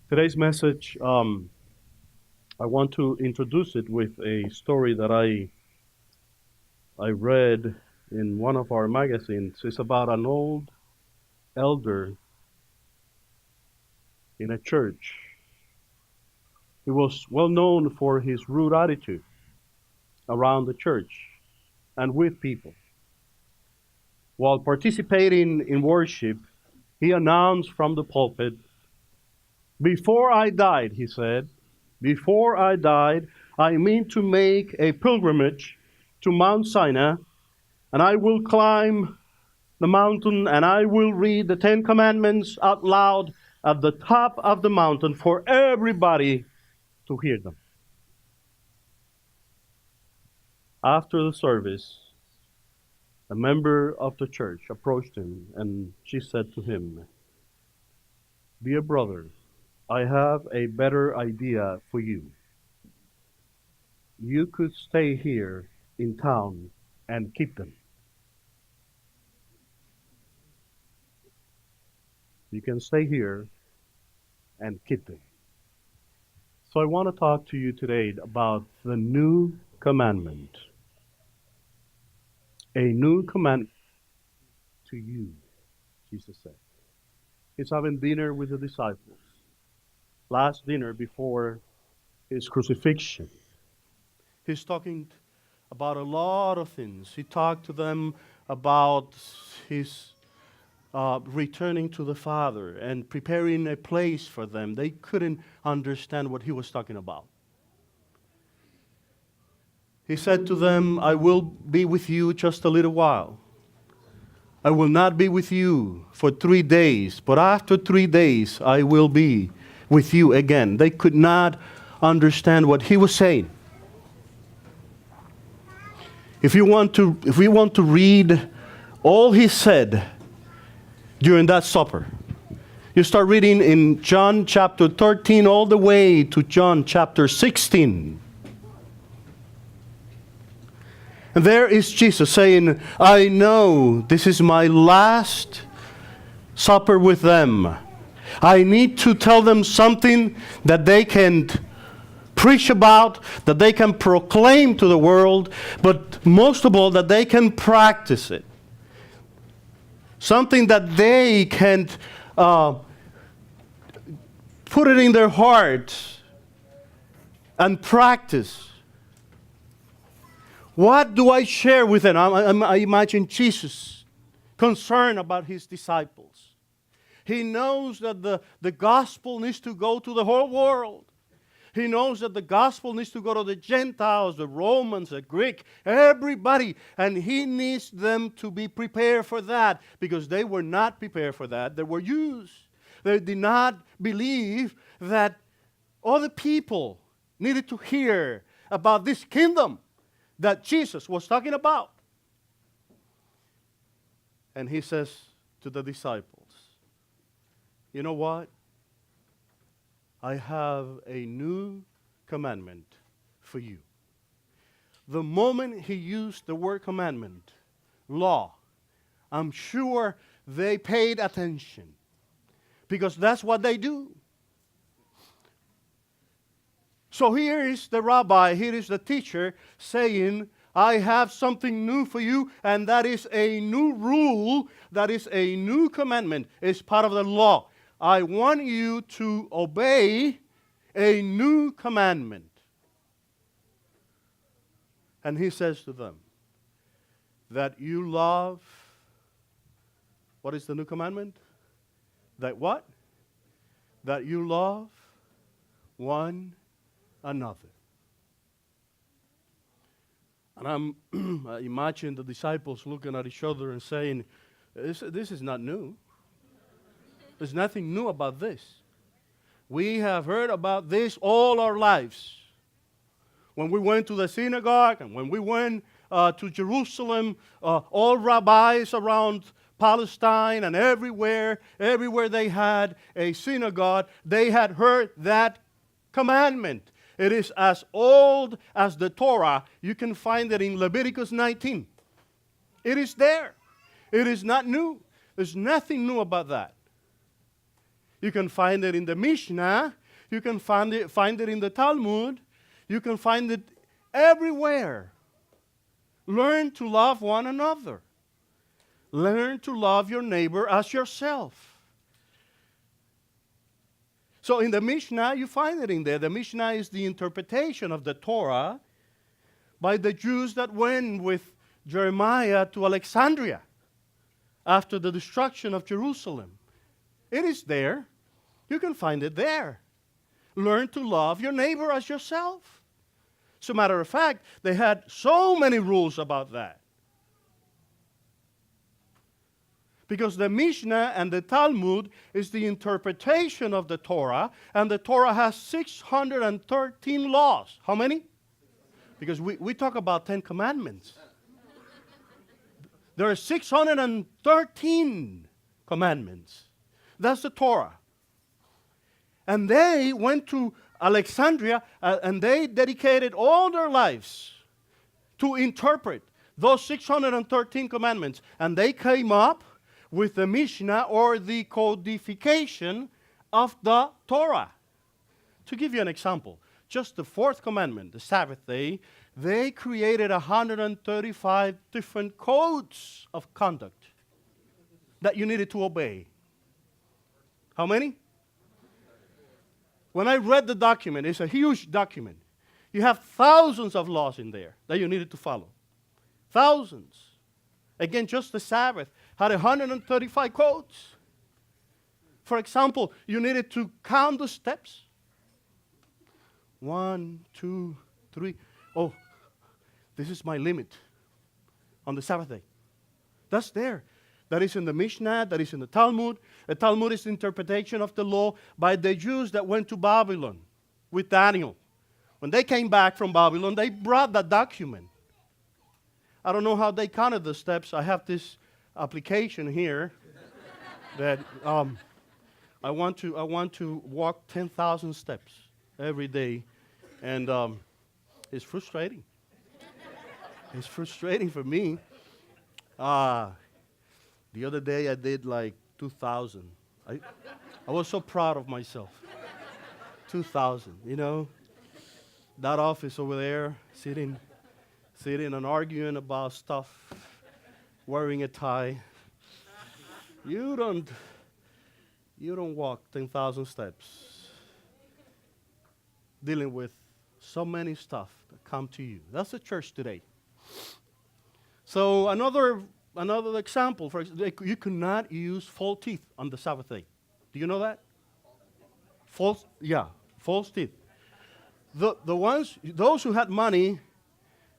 Today's message, I want to introduce it with a story that I read in one of our magazines. It's about an old elder in a church. He was well known for his rude attitude around the church and with people. While participating in worship, he announced from the pulpit, "Before I died," he said, "before I died, I mean to make a pilgrimage to Mount Sinai, and I will climb the mountain and I will read the Ten Commandments out loud at the top of the mountain for everybody to hear them." After the service, a member of the church approached him and she said to him, "Dear brother, I have a better idea for you. You could stay here in town and keep them. You can stay here and keep them." So I want to talk to you today about the new commandment. A new commandment to you, Jesus said. He's having dinner with the disciples. Last dinner before his crucifixion. He's talking about a lot of things. He talked to them about his returning to the Father and preparing a place for them. They couldn't understand what he was talking about. He said to them, "I will be with you just a little while. I will not be with you for 3 days, but after 3 days I will be with you again." They could not understand what he was saying. If we want to read all he said during that supper, you start reading in John chapter 13 all the way to John chapter 16. And there is Jesus saying, "I know this is my last supper with them. I need to tell them something that they can preach about, that they can proclaim to the world, but most of all, that they can practice it. Something that they can put it in their hearts and practice." What do I share with them? I imagine Jesus concerned about his disciples. He knows that the gospel needs to go to the whole world. He knows that the gospel needs to go to the Gentiles, the Romans, the Greek, everybody. And he needs them to be prepared for that, because they were not prepared for that. They were Jews. They did not believe that other people needed to hear about this kingdom that Jesus was talking about. And he says to the disciples, "You know what? I have a new commandment for you." The moment he used the word commandment, law, I'm sure they paid attention, because that's what they do. So here is the rabbi, here is the teacher saying, "I have something new for you," and that is a new rule, that is a new commandment. It's part of the law. I want you to obey a new commandment. And he says to them, that you love, what is the new commandment? That what? That you love one another. And I imagine the disciples looking at each other and saying, this is not new. There's nothing new about this. We have heard about this all our lives. When we went to the synagogue and when we went to Jerusalem, all rabbis around Palestine and everywhere they had a synagogue, they had heard that commandment. It is as old as the Torah. You can find it in Leviticus 19. It is there. It is not new. There's nothing new about that. You can find it in the Mishnah. You can find it in the Talmud. You can find it everywhere. Learn to love one another. Learn to love your neighbor as yourself. So in the Mishnah, you find it in there. The Mishnah is the interpretation of the Torah by the Jews that went with Jeremiah to Alexandria after the destruction of Jerusalem. It is there. You can find it there. Learn to love your neighbor as yourself. As a matter of fact, they had so many rules about that. Because the Mishnah and the Talmud is the interpretation of the Torah, and the Torah has 613 laws. How many? Because we talk about 10 commandments. There are 613 commandments. That's the Torah. And they went to Alexandria and they dedicated all their lives to interpret those 613 commandments. And they came up with the Mishnah, or the codification of the Torah. To give you an example, just the fourth commandment, the Sabbath day, they created 135 different codes of conduct that you needed to obey. How many? When I read the document, it's a huge document. You have thousands of laws in there that you needed to follow. Thousands. Again, just the Sabbath had 135 codes. For example, you needed to count the steps. 1, 2, 3. Oh, this is my limit on the Sabbath day. That's there. That is in the Mishnah, that is in the Talmud. The Talmud is the interpretation of the law by the Jews that went to Babylon with Daniel. When they came back from Babylon, they brought that document. I don't know how they counted the steps. I have this application here that I want to walk 10,000 steps every day, and it's frustrating. It's frustrating for me. The other day I did like 2,000. I was so proud of myself. 2,000, you know. That office over there, sitting and arguing about stuff, wearing a tie. You don't walk 10,000 steps dealing with so many stuff that come to you. That's the church today. So another example, for example, you cannot use false teeth on the Sabbath day. Do you know that? False teeth. Those who had money,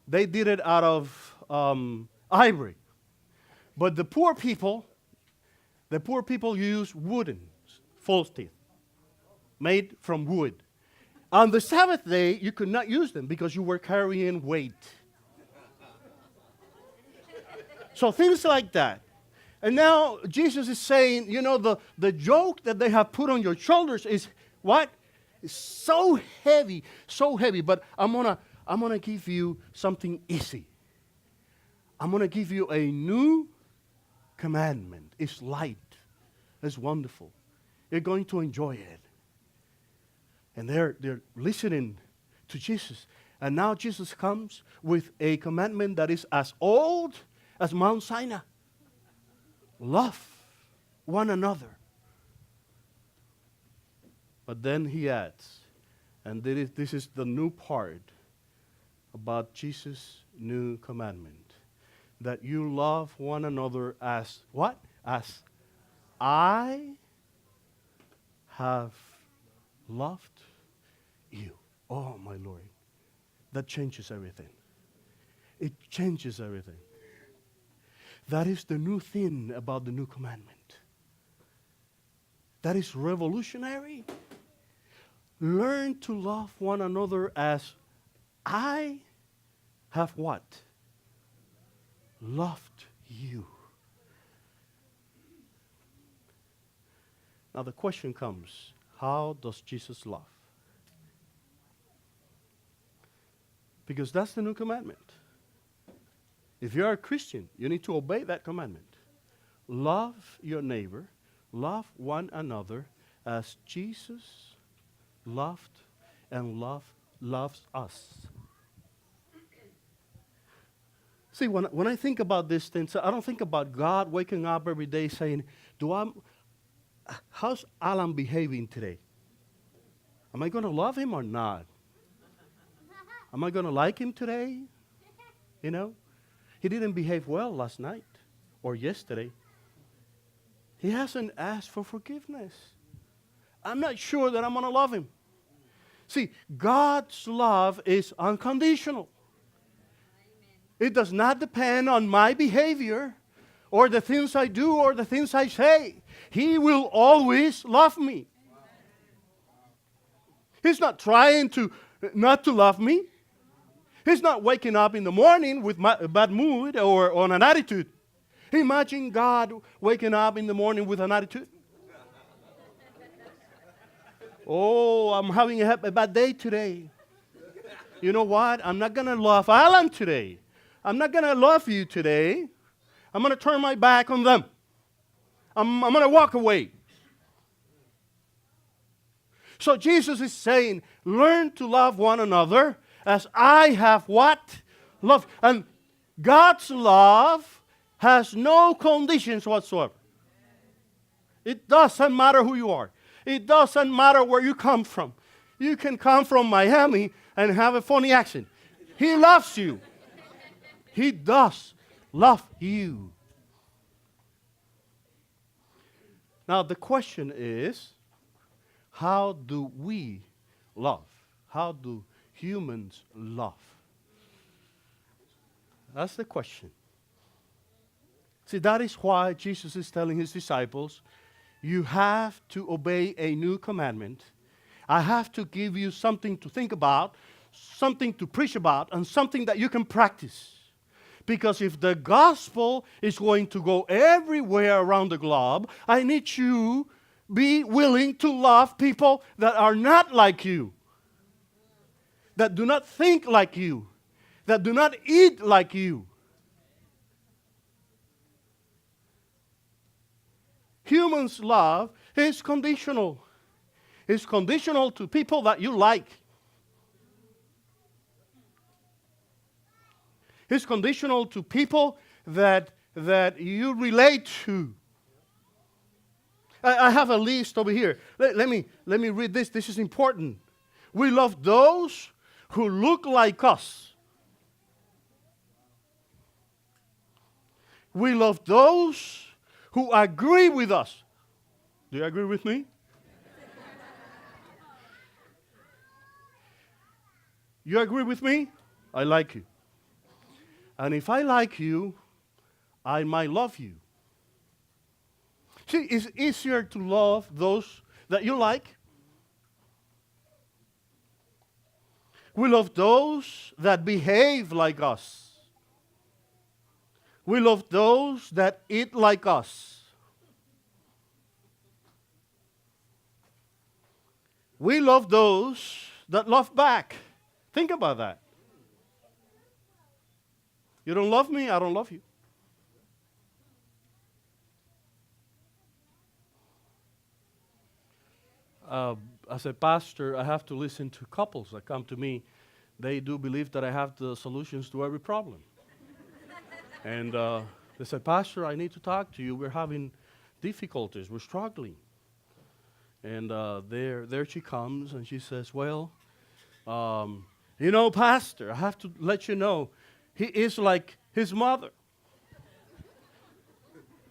they did it out of ivory. But the poor people use wooden false teeth, made from wood. On the Sabbath day, you could not use them because you were carrying weight. So things like that. And now Jesus is saying, you know, the yoke that they have put on your shoulders is what? It's so heavy, but I'm gonna give you something easy. I'm gonna give you a new commandment. It's light. It's wonderful. You're going to enjoy it. And they're listening to Jesus. And now Jesus comes with a commandment that is as old as Mount Sinai. Love one another. But then he adds, and this is the new part about Jesus' new commandment, that you love one another as what? As I have loved you. Oh, my Lord. That changes everything. It changes everything. That is the new thing about the new commandment. That is revolutionary. Learn to love one another as I have what? Loved you. Now the question comes, how does Jesus love? Because that's the new commandment. If you are a Christian, you need to obey that commandment. Love your neighbor, love one another as Jesus loved and loves us. See, when I think about these things, I don't think about God waking up every day saying, how's Allan behaving today? Am I going to love him or not? Am I going to like him today? You know, he didn't behave well last night or yesterday. He hasn't asked for forgiveness. I'm not sure that I'm going to love him. See, God's love is unconditional. It does not depend on my behavior or the things I do or the things I say. He will always love me. He's not trying to not to love me. He's not waking up in the morning with a bad mood or on an attitude. Imagine God waking up in the morning with an attitude. Oh, I'm having a bad day today. You know what? I'm not going to love Allan today. I'm not going to love you today. I'm going to turn my back on them. I'm going to walk away. So Jesus is saying, learn to love one another as I have what? Love. And God's love has no conditions whatsoever. It doesn't matter who you are. It doesn't matter where you come from. You can come from Miami and have a funny accent. He loves you. He does love you. Now the question is, how do we love? How do humans love? That's the question. See, that is why Jesus is telling his disciples, you have to obey a new commandment. I have to give you something to think about, something to preach about, and something that you can practice. Because if the gospel is going to go everywhere around the globe, I need you be willing to love people that are not like you, that do not think like you, that do not eat like you. Humans' love is conditional. It's conditional to people that you like. It's conditional to people that you relate to. I have a list over here. Let me read this. This is important. We love those who look like us. We love those who agree with us. Do you agree with me? You agree with me? I like you. And if I like you, I might love you. See, it's easier to love those that you like. We love those that behave like us. We love those that eat like us. We love those that love back. Think about that. You don't love me, I don't love you. As a pastor, I have to listen to couples that come to me. They do believe that I have the solutions to every problem. And they say, Pastor, I need to talk to you. We're having difficulties. We're struggling. And there she comes, and she says, well, Pastor, I have to let you know, he is like his mother.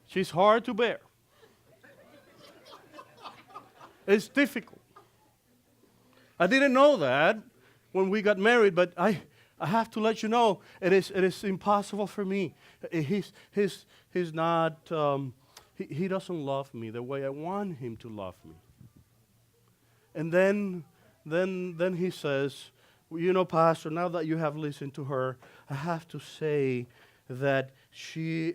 She's hard to bear. It's difficult. I didn't know that when we got married, but I have to let you know it is impossible for me. He's not. He doesn't love me the way I want him to love me. And then he says, well, Pastor, now that you have listened to her, I have to say that she's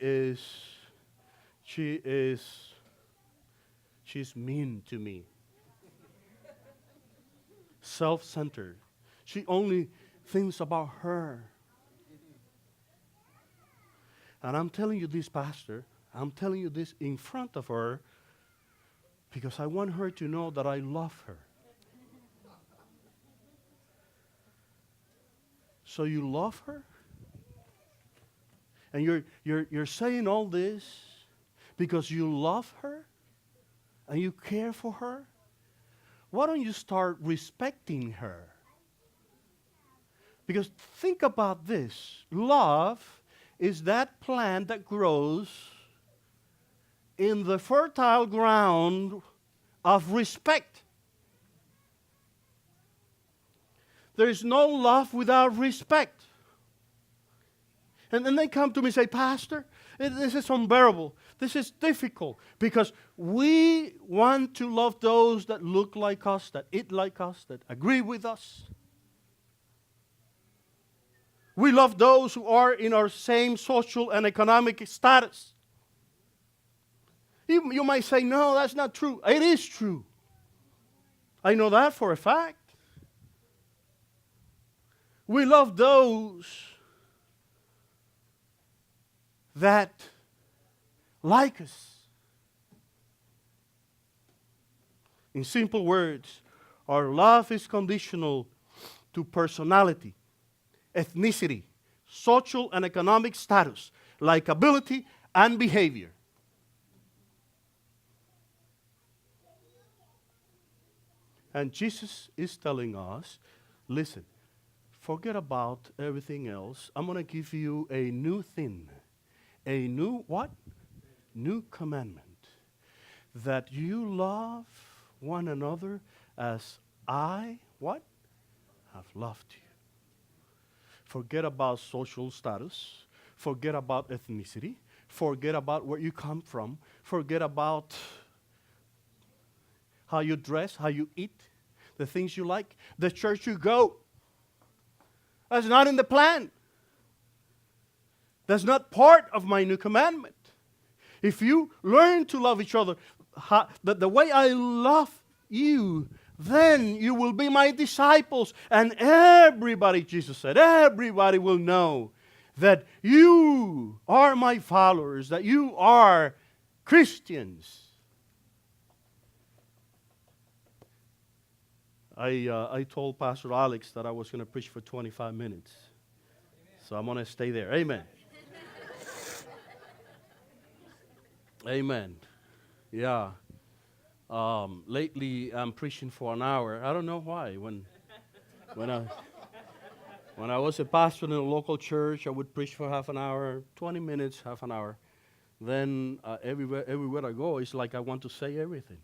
mean to me. Self-centered. She only thinks about her. And I'm telling you this, Pastor, I'm telling you this in front of her. Because I want her to know that I love her. So you love her? And you're saying all this because you love her and you care for her? Why don't you start respecting her? Because think about this. Love is that plant that grows in the fertile ground of respect. There is no love without respect. And then they come to me and say, Pastor, this is unbearable. This is difficult because we want to love those that look like us, that eat like us, that agree with us. We love those who are in our same social and economic status. You might say, no, that's not true. It is true. I know that for a fact. We love those that like us. In simple words, our love is conditional to personality, ethnicity, social and economic status, likability, and behavior. And Jesus is telling us, listen, forget about everything else. I'm going to give you a new thing. A new what? New commandment. That you love one another as I, what? Have loved you. Forget about social status. Forget about ethnicity. Forget about where you come from. Forget about how you dress, how you eat, the things you like, the church you go. That's not in the plan. That's not part of my new commandment. If you learn to love each other the way I love you, then you will be my disciples. And everybody, Jesus said, everybody will know that you are my followers, that you are Christians. I told Pastor Alex that I was going to preach for 25 minutes. So I'm going to stay there. Amen. Amen. Yeah. Lately, I'm preaching for an hour. I don't know why. When I was a pastor in a local church, I would preach for half an hour, 20 minutes, half an hour. Then everywhere I go, it's like I want to say everything.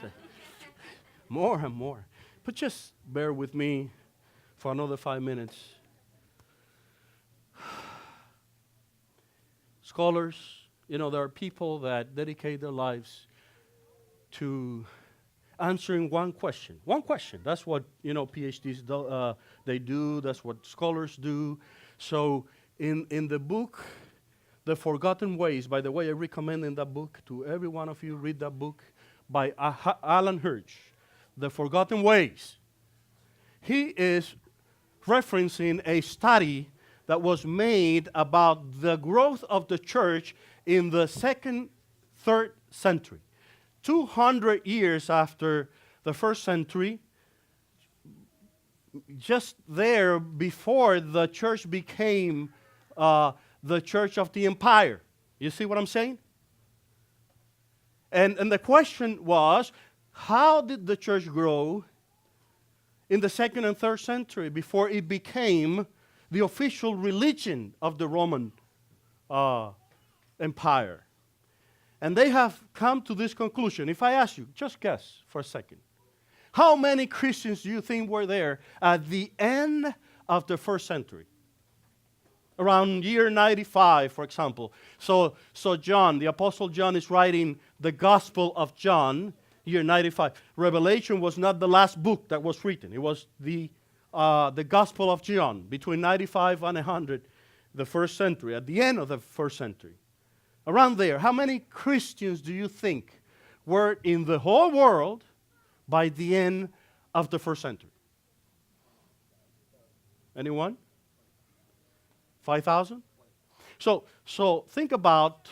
Say more and more. But just bear with me for another 5 minutes. Scholars, there are people that dedicate their lives to answering one question. One question. That's what, PhDs do, they do. That's what scholars do. So in the book, The Forgotten Ways, by the way, I recommend in that book to every one of you, read that book by Allan, The Forgotten Ways. He is referencing a study that was made about the growth of the church in the 2nd, 3rd century. 200 years after the 1st century, just there before the church became the church of the empire. You see what I'm saying? And the question was, how did the church grow in the 2nd and 3rd century before it became the official religion of the Roman Empire? And they have come to this conclusion. If I ask you, just guess for a second. How many Christians do you think were there at the end of the 1st century? Around year 95, for example. So John, the Apostle John, is writing the Gospel of John, year 95. Revelation was not the last book that was written. It was the Gospel of John, between 95 and 100, the 1st century, at the end of the 1st century. Around there, how many Christians do you think were in the whole world by the end of the 1st century? Anyone? 5,000? So think about,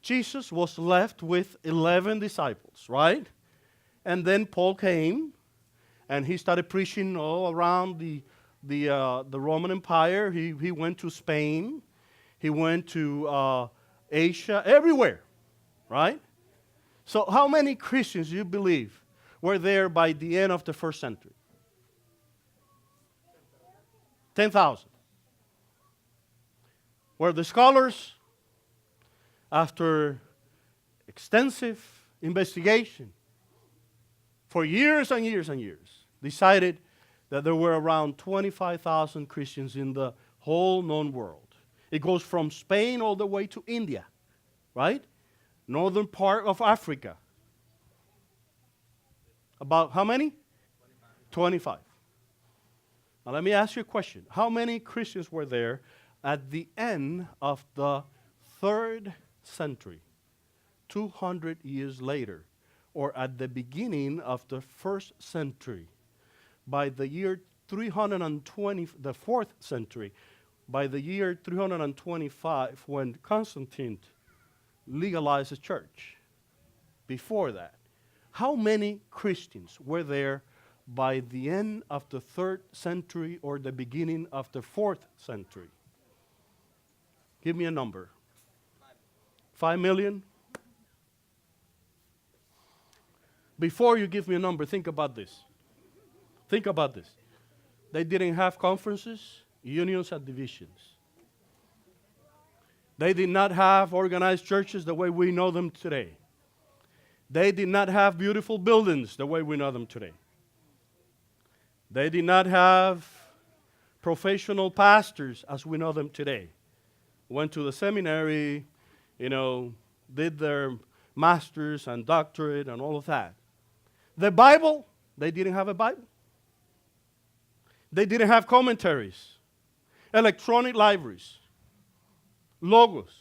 Jesus was left with 11 disciples, right? And then Paul came, and he started preaching all around the Roman Empire. He went to Spain. He went to Asia, everywhere, right? So how many Christians do you believe were there by the end of the first century? 10,000. Where the scholars, after extensive investigation, for years and years and years, decided that there were around 25,000 Christians in the whole known world. It goes from Spain all the way to India, right? Northern part of Africa. About how many? 25. Now let me ask you a question. How many Christians were there at the end of the 3rd century, 200 years later, or at the beginning of the 1st century? By the year 320, the 4th century, by the year 325, when Constantine legalized the church, before that, how many Christians were there by the end of the 3rd century or the beginning of the 4th century? Give me a number. 5 million? Before you give me a number, think about this. Think about this. They didn't have conferences, unions, and divisions. They did not have organized churches the way we know them today. They did not have beautiful buildings the way we know them today. They did not have professional pastors as we know them today. Went to the seminary, did their masters and doctorate and all of that. The Bible, they didn't have a Bible. They didn't have commentaries, electronic libraries, logos.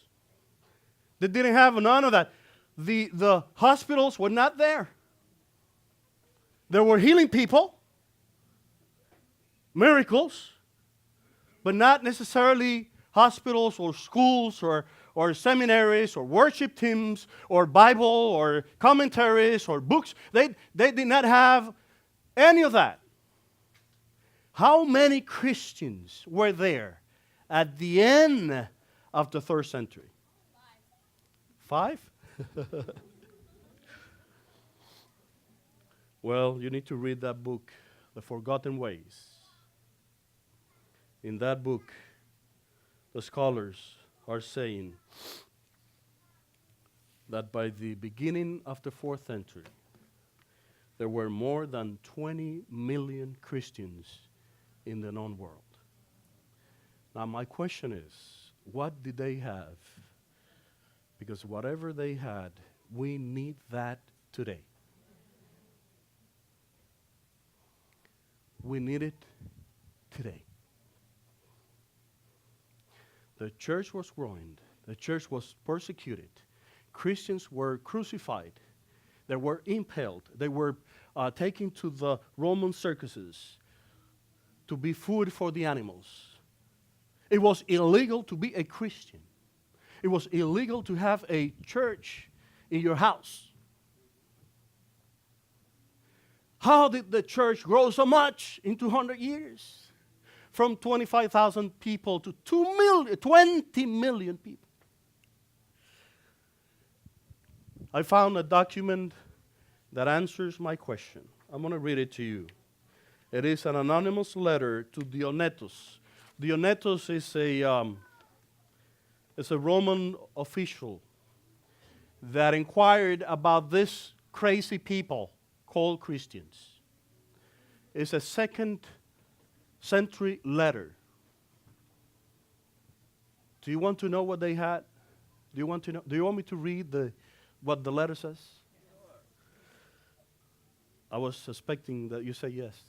They didn't have none of that. The hospitals were not there. There were healing people, miracles, but not necessarily hospitals or schools or seminaries or worship teams or Bible or commentaries or books. They did not have any of that. How many Christians were there at the end of the 3rd century? 5? Well, you need to read that book, The Forgotten Ways. In that book, the scholars are saying that by the beginning of the 4th century, there were more than 20 million Christians in the known world. Now, my question is, what did they have? Because whatever they had, we need that today. We need it today. The church was ruined. The church was persecuted. Christians were crucified. They were impaled. They were taken to the Roman circuses to be food for the animals. It was illegal to be a Christian. It was illegal to have a church in your house. How did the church grow so much in 200 years? From 25,000 people to 20 million people. I found a document that answers my question. I'm going to read it to you. It is an anonymous letter to Dionysius. Dionysius is a Roman official that inquired about this crazy people called Christians. It's a 2nd century letter. Do you want to know what they had? Do you want to know? Do you want me to read what the letter says? I was suspecting that you say yes.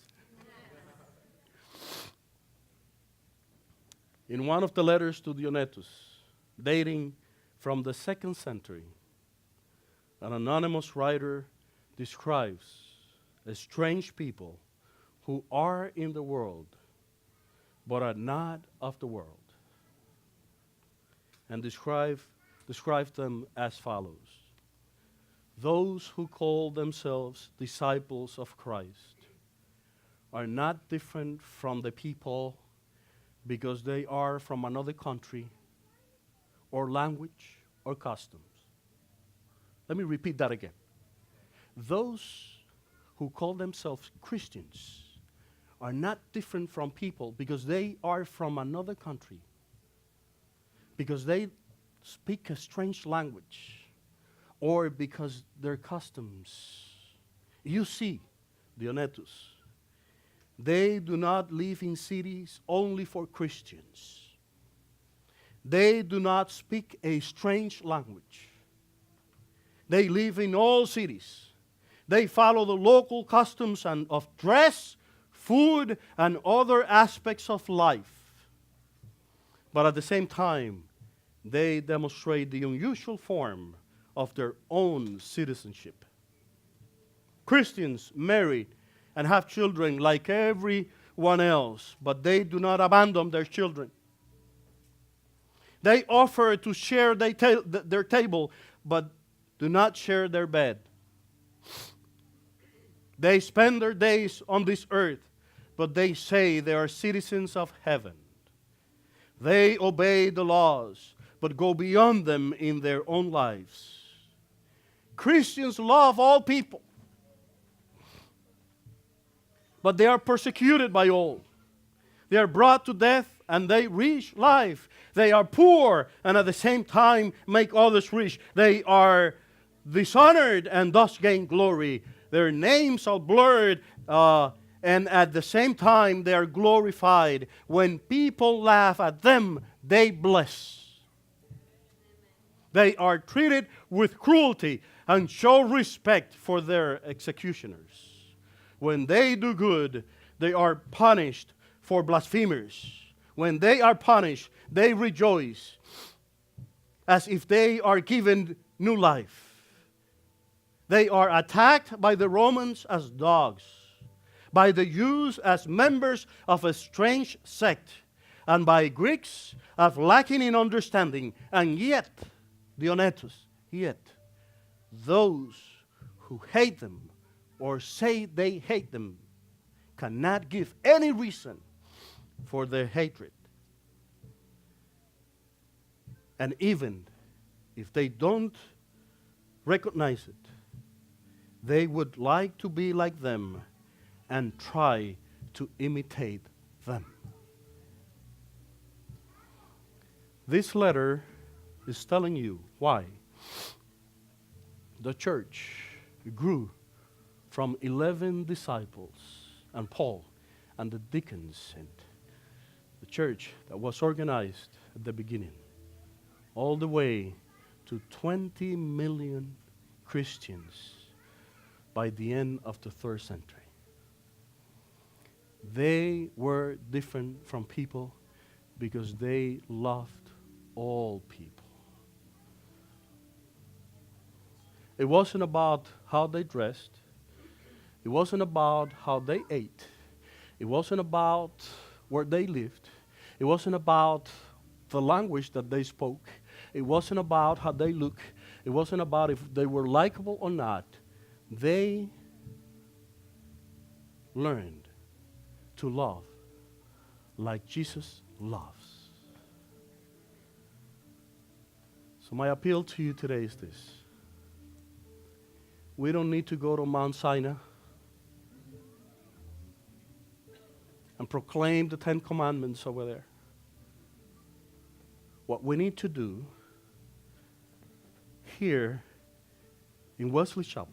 In one of the letters to Dionysius, dating from the 2nd century, an anonymous writer describes a strange people who are in the world but are not of the world, and describe them as follows. Those who call themselves disciples of Christ are not different from the people because they are from another country or language or customs. Let me repeat that again. Those who call themselves Christians are not different from people because they are from another country, because they speak a strange language, or because their customs. You see, Dionetus, they do not live in cities only for Christians. They do not speak a strange language. They live in all cities. They follow the local customs and of dress, food, and other aspects of life. But at the same time, they demonstrate the unusual form of their own citizenship. Christians marry and have children like everyone else, but they do not abandon their children. They offer to share their table, but do not share their bed. They spend their days on this earth, but they say they are citizens of heaven. They obey the laws, but go beyond them in their own lives. Christians love all people, but they are persecuted by all. They are brought to death and they reach life. They are poor and at the same time make others rich. They are dishonored and thus gain glory. Their names are blurred and at the same time they are glorified. When people laugh at them, they bless. They are treated with cruelty and show respect for their executioners. When they do good, they are punished for blasphemers. When they are punished, they rejoice as if they are given new life. They are attacked by the Romans as dogs, by the Jews as members of a strange sect, and by Greeks as lacking in understanding. And yet, Dionetus, yet, those who hate them or say they hate them cannot give any reason for their hatred. And even if they don't recognize it, they would like to be like them and try to imitate them. This letter is telling you why the church grew from 11 disciples and Paul and the deacons and the church that was organized at the beginning, all the way to 20 million Christians by the end of the 3rd century. They were different from people because they loved all people. It wasn't about how they dressed. It wasn't about how they ate. It wasn't about where they lived. It wasn't about the language that they spoke. It wasn't about how they looked. It wasn't about if they were likable or not. They learned to love like Jesus loves. So my appeal to you today is this. We don't need to go to Mount Sinai and proclaim the 10 Commandments over there. What we need to do here in Wesley Chapel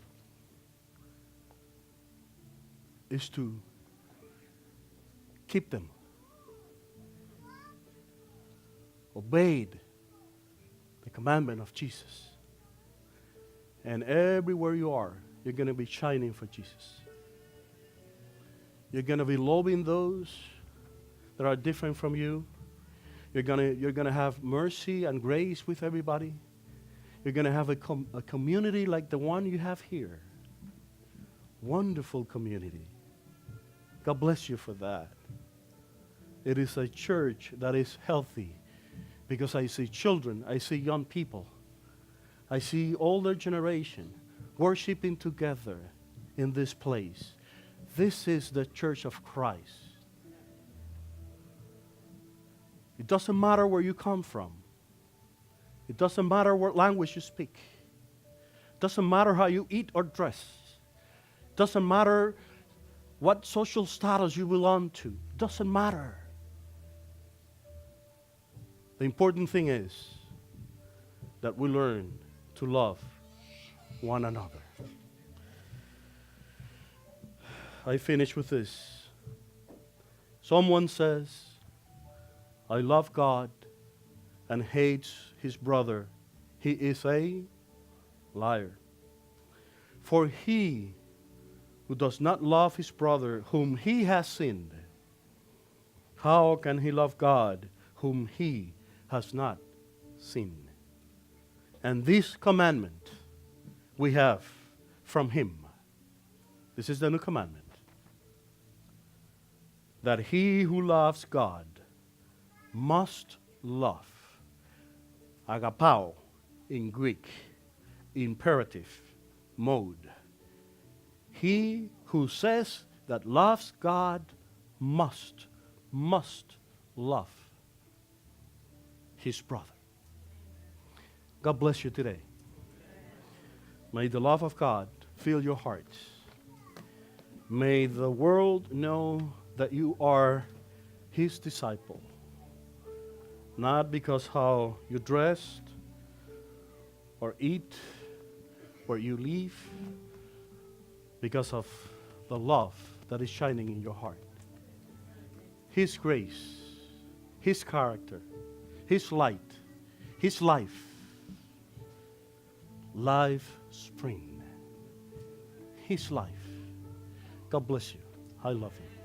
is to keep them, obeyed the commandment of Jesus. And everywhere you are, you're going to be shining for Jesus. You're going to be loving those that are different from you. You're going to have mercy and grace with everybody. You're going to have a community like the one you have here. Wonderful community. God bless you for that. It is a church that is healthy because I see children, I see young people, I see older generation worshiping together in this place. This is the church of Christ. It doesn't matter where you come from. It doesn't matter what language you speak. It doesn't matter how you eat or dress. It doesn't matter what social status you belong to. It doesn't matter. The important thing is that we learn to love one another. I finish with this. Someone says, I love God and hates his brother. He is a liar. For he who does not love his brother whom he has sinned, how can he love God whom he has not sinned? And this commandment we have from him. This is the new commandment. That he who loves God must love. Agapao in Greek, imperative mode. He who says that loves God must love his brother. God bless you today. May the love of God fill your hearts. May the world know that you are his disciple. Not because how you dressed or eat or you live, because of the love that is shining in your heart. His grace, his character, his light, his life. Life spring. His life. God bless you. I love you.